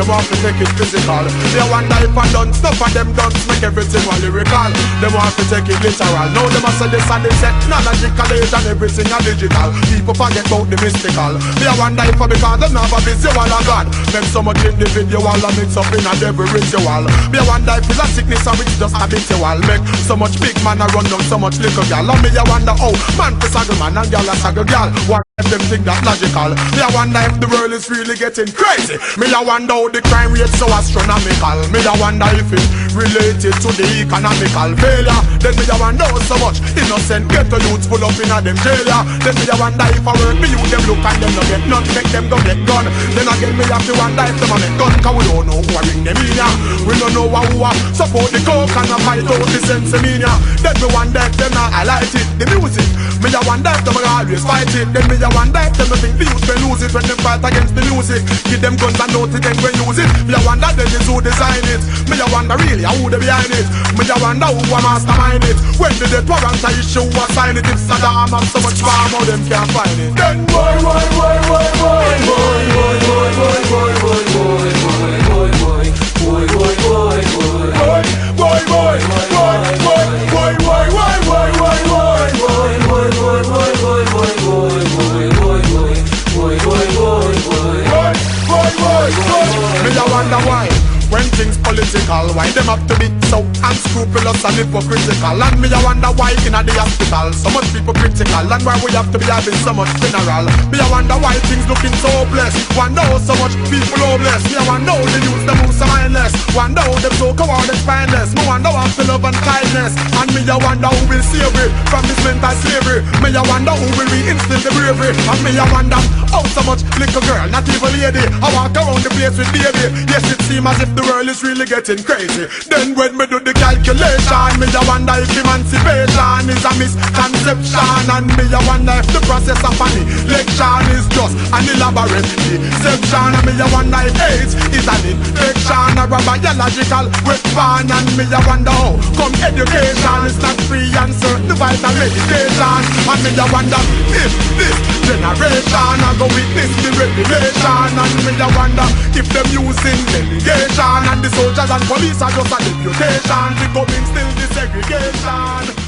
them want to take it physical. They wonder if I done stuff and them done make everything all lyrical. They want to take it literal. Now them a say this and they say technological age and everything are digital. People forget about the mystical. They wonder if I because them have a visual of God. Make so much individual and mix up in a devil ritual. They wonder if it's a sickness or it's just habitual. Make so much big man a run down so much little girl. And me a wonder how man for saddle man and girl a saddle girl. What if them think that logical? Me a wonder if the world is really getting crazy. Me a wonder how the crime rate so astronomical. Me a wonder if it related to the economical failure. Then me a wonder how so much innocent ghetto youths full up in a them jail. Then me a wonder if I work me youth them look and them no get none. Make them go get gun. Then again me have to wonder if them a make gun. Cause we don't know who a bring them in ya. We don't know who a support the coke and a fight out the sensimania. Then me wonder if them not highlight it, the music. Me a wonder if them always fight it. Then me a wonder if them think the youth will lose it when they fight against the music. Give them guns and note it then we use it. Me a wonder then is who design it. Me a wonder really who they behind it. Me a wonder who a mastermind it. When the death warrant a issue who sign it. If Saddam have so much farm how them can't find it. Then boy boy boy boy boy boy boy boy boy boy boy boy boy boy boy boy boy boy boy me a wonder why when things political, why them have to be so unscrupulous and hypocritical. And me a wonder why in the hospital so much people critical, and why we have to be having so much funeral. Me a wonder why things looking so hopeless. Wonder how so much people homeless. Me a wonder how the youth them move so mindless. Wonder how them so coward and spineless. Me wonder how to love and kindness. And me a wonder who will save it from this mental slavery. Me a wonder who will reinstill the bravery. And me a wonder how so much little girl, not even lady, I walk around the place with baby. Yes, it seems as if the world is really getting crazy. Then when me do the calculation, me a wonder if emancipation is a misconception. And me a wonder if the process of an election is just an elaborate deception. And me a wonder if AIDS is an infection or a biological weapon. And me a wonder how come education is not free and certain vital medication. And me a wonder if this generation I go witness the revelation. And me a wonder if them using delegation and the soldiers and police are just a deputation. The coming still the segregation.